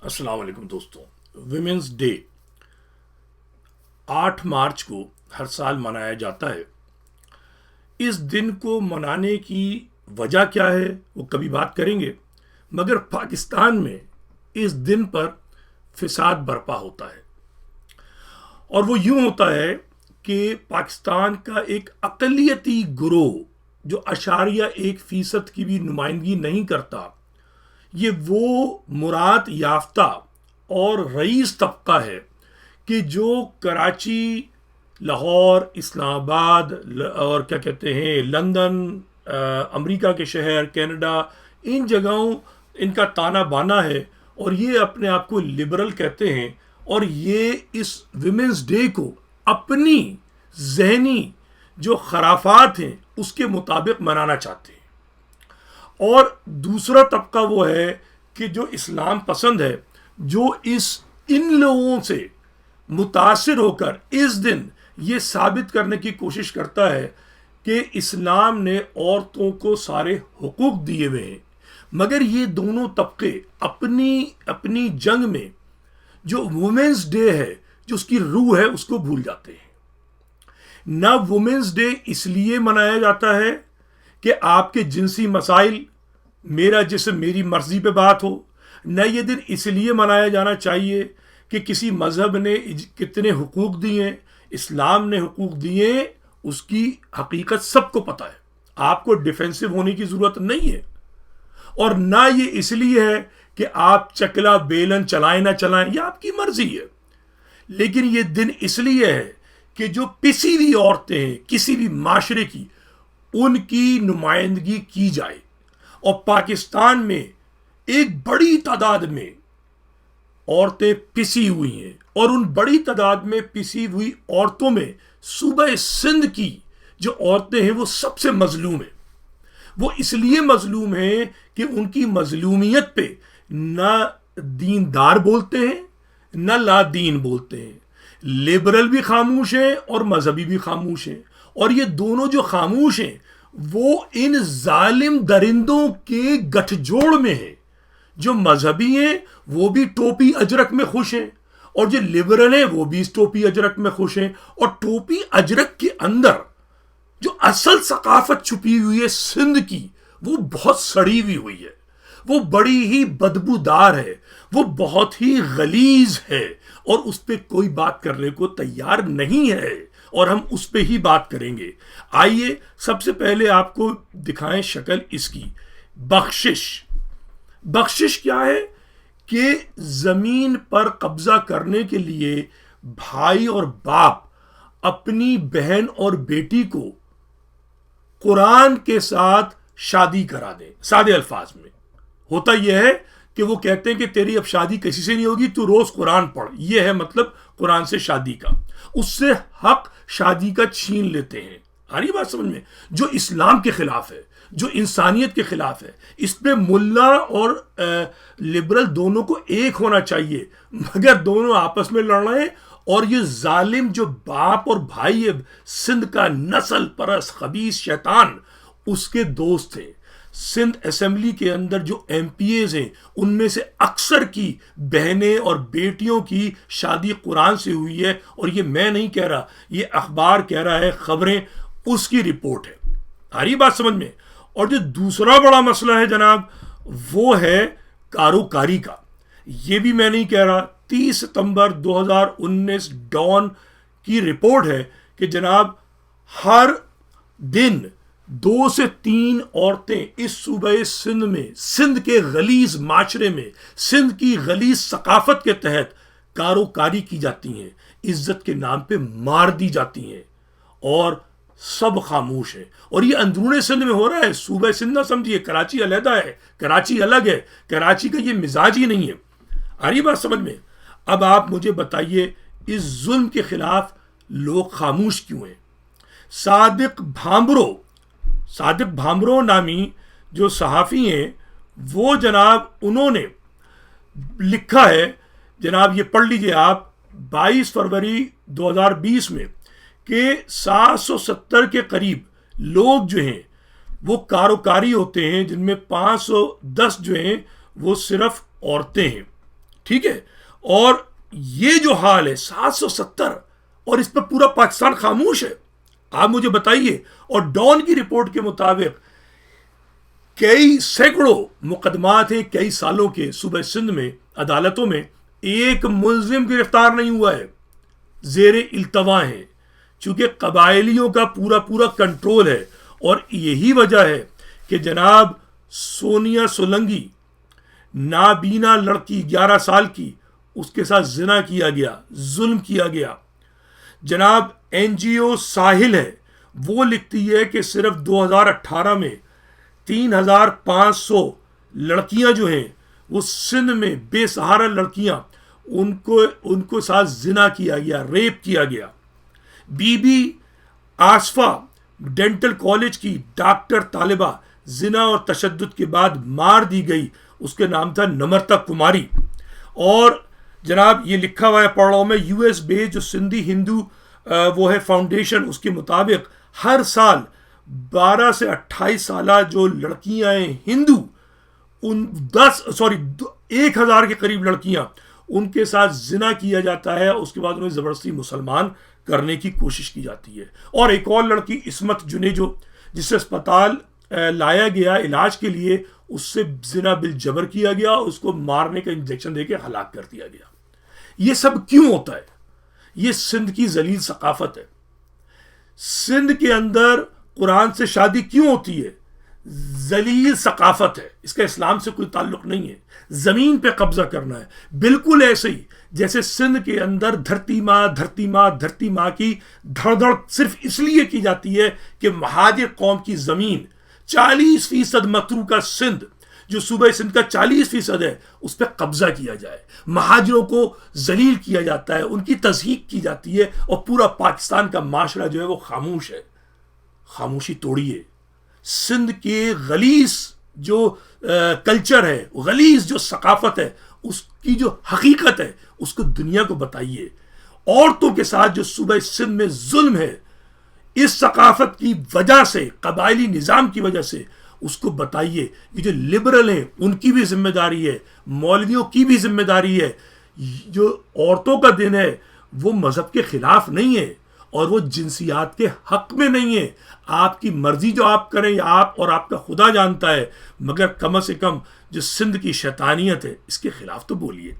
अस्सलाम वालेकुम दोस्तों। विमेंस डे 8 मार्च को हर साल मनाया जाता है। इस दिन को मनाने की वजह क्या है वो कभी बात करेंगे, मगर पाकिस्तान में इस दिन पर फिसाद बर्पा होता है। और वो यूं होता है कि पाकिस्तान का एक अक़लियती गुरोह जो 1% की भी नुमाइंदगी नहीं करता, ये वो मुराद याफ्ता और रईस तबका है कि जो कराची, लाहौर, इस्लामाबाद और क्या कहते हैं लंदन, अमेरिका के शहर, कनाडा, इन जगहों इनका ताना बाना है और ये अपने आप को लिबरल कहते हैं और ये इस विमेंस डे को अपनी जहनी जो खराफात हैं उसके मुताबिक मनाना चाहते हैं। और दूसरा तबका वो है कि जो इस्लाम पसंद है, जो इन लोगों से मुतासिर होकर इस दिन ये साबित करने की कोशिश करता है कि इस्लाम ने औरतों को सारे हुकूक दिए हुए हैं। मगर ये दोनों तबके अपनी अपनी जंग में जो वुमेन्स डे है, जो उसकी रूह है, उसको भूल जाते हैं। ना वुमेन्स डे इसलिए मनाया जाता है कि आपके जिनसी मसाइल, मेरा जिस्म मेरी मर्जी पे बात हो, न ये दिन इसलिए मनाया जाना चाहिए कि किसी मजहब ने कितने हुकूक दिए, इस्लाम ने हुकूक दिए, उसकी हकीकत सबको पता है, आपको डिफेंसिव होने की ज़रूरत नहीं है। और ना ये इसलिए है कि आप चकला बेलन चलाएं ना चलाएं, यह आपकी मर्जी है। लेकिन ये दिन इसलिए है कि जो पिसी हुई औरतें हैं किसी भी माशरे की, उनकी नुमाइंदगी की जाए। और पाकिस्तान में एक बड़ी तादाद में औरतें पिसी हुई हैं और उन बड़ी तादाद में पिसी हुई औरतों में सूबा सिंध की जो औरतें हैं वो सबसे मजलूम हैं। वो इसलिए मजलूम हैं कि उनकी मजलूमियत पे न दीनदार बोलते हैं न लादीन बोलते हैं। लिबरल भी खामोश हैं और मजहबी भी खामोश हैं। और ये दोनों जो खामोश हैं वो इन जालिम दरिंदों के गठजोड़ में हैं। जो मजहबी हैं वो भी टोपी अजरक में खुश हैं और जो लिबरल हैं वो भी इस टोपी अजरक में खुश हैं। और टोपी अजरक के अंदर जो असल सकाफत छुपी हुई है सिंध की, वो बहुत सड़ी हुई है, वो बड़ी ही बदबूदार है, वो बहुत ही गलीज है और उस पर कोई बात करने को तैयार नहीं है। और हम उस पर ही बात करेंगे। आइए सबसे पहले आपको दिखाएं शक्ल इसकी। बख्शिश। बख्शिश क्या है कि जमीन पर कब्जा करने के लिए भाई और बाप अपनी बहन और बेटी को कुरान के साथ शादी करा दें। सादे अल्फाज में होता यह है कि वो कहते हैं कि तेरी अब शादी किसी से नहीं होगी, तू रोज कुरान पढ़। यह है मतलब कुरान से शादी का। उससे हक शादी का छीन लेते हैं। आ रही बात समझ में? जो इस्लाम के खिलाफ है, जो इंसानियत के खिलाफ है। इस पे मुल्ला और लिबरल दोनों को एक होना चाहिए, मगर दोनों आपस में लड़ रहे हैं। और ये जालिम जो बाप और भाई है, सिंध का नस्ल परस खबीस शैतान, उसके दोस्त हैं। सिंध असेंबली के अंदर जो एमपीएज हैं उनमें से अक्सर की बहनें और बेटियों की शादी कुरान से हुई है। और ये मैं नहीं कह रहा, ये अखबार कह रहा है, खबरें उसकी रिपोर्ट है। आ रही बात समझ में? और जो दूसरा बड़ा मसला है जनाब, वो है कारोकारी का। ये भी मैं नहीं कह रहा। 30 सितंबर 2019 डॉन की रिपोर्ट है कि जनाब हर दिन 2 से 3 औरतें इस सूबे सिंध में, सिंध के गलीज माशरे में, सिंध की गलीज सकाफत के तहत कारोकारी की जाती हैं, इज्जत के नाम पे मार दी जाती हैं और सब खामोश है। और ये अंदरूने सिंध में हो रहा है। सूबे सिंध ना समझिए, कराची अलहदा है, कराची अलग है, कराची का ये मिजाज ही नहीं है। आ रही बात समझ में? अब आप मुझे बताइए, इस जुल्म के खिलाफ लोग खामोश क्यों हैं? सादिक भामरो नामी जो सहाफ़ी हैं, वो जनाब उन्होंने लिखा है, जनाब ये पढ़ लीजिए आप, 22 फरवरी 2020 में कि 770 के करीब लोग जो हैं वो कारोकारी होते हैं, जिनमें 510 जो हैं वो सिर्फ औरतें हैं। ٹھیک ہے، اور یہ جو حال ہے 770، اور اس پہ پورا پاکستان خاموش ہے. آپ مجھے بتائیے. اور ڈان کی رپورٹ کے مطابق کئی سینکڑوں مقدمات ہیں کئی سالوں کے صوبہ سندھ میں عدالتوں میں، ایک ملزم گرفتار نہیں ہوا ہے، زیر التوا ہیں، چونکہ قبائلیوں کا پورا کنٹرول ہے. اور یہی وجہ ہے کہ جناب سونیا سولنگی، نابینا لڑکی 11 سال کی، اس کے ساتھ زنا کیا گیا، ظلم کیا گیا. جناب این جی او ساحل ہے، وہ لکھتی ہے کہ صرف 2018 میں 3500 لڑکیاں جو ہیں وہ سندھ میں بے سہارا لڑکیاں، ان کو ساتھ زنا کیا گیا، ریپ کیا گیا. Bibi Asifa dental college کی ڈاکٹر طالبہ زنا اور تشدد کے بعد مار دی گئی، اس کے نام تھا نمرتا کماری. اور جناب یہ لکھا ہوا ہے، پڑھ رہا ہوں میں، یو ایس بیس جو سندھی ہندو وہ ہے فاؤنڈیشن، اس کے مطابق ہر سال 12 سے 28 سالہ جو لڑکیاں ہیں ہندو، ان 1000 کے قریب لڑکیاں، ان کے ساتھ زنا کیا جاتا ہے، اس کے بعد انہیں زبردستی مسلمان کرنے کی کوشش کی جاتی ہے. اور ایک اور لڑکی عصمت جنیجو، جس سے اسپتال لایا گیا علاج کے لیے، اس سے زنا بالجبر کیا گیا، اس کو مارنے کا انجیکشن دے کے ہلاک کر دیا گیا. یہ سب کیوں ہوتا ہے؟ یہ سندھ کی ذلیل ثقافت ہے. سندھ کے اندر قرآن سے شادی کیوں ہوتی ہے؟ ذلیل ثقافت ہے، اس کا اسلام سے کوئی تعلق نہیں ہے. زمین پہ قبضہ کرنا ہے. بالکل ایسے ہی جیسے سندھ کے اندر دھرتی ماں کی دھڑ دھڑ صرف اس لیے کی جاتی ہے کہ مہاجر قوم کی زمین 40% متروکہ سندھ، جو صوبہ سندھ کا 40% ہے، اس پہ قبضہ کیا جائے. مہاجروں کو ذلیل کیا جاتا ہے، ان کی تضحیک کی جاتی ہے، اور پورا پاکستان کا معاشرہ جو ہے وہ خاموش ہے. خاموشی توڑیے. سندھ کے غلیظ جو کلچر ہے، غلیظ جو ثقافت ہے، اس کی جو حقیقت ہے، اس کو دنیا کو بتائیے. عورتوں کے ساتھ جو صوبہ سندھ میں ظلم ہے، اس ثقافت کی وجہ سے، قبائلی نظام کی وجہ سے، اس کو بتائیے. یہ جو لبرل ہیں ان کی بھی ذمہ داری ہے، مولویوں کی بھی ذمہ داری ہے. جو عورتوں کا دن ہے وہ مذہب کے خلاف نہیں ہے، اور وہ جنسیات کے حق میں نہیں ہے. آپ کی مرضی جو آپ کریں، آپ اور آپ کا خدا جانتا ہے، مگر کم از کم جو سندھ کی شیطانیت ہے اس کے خلاف تو بولیے.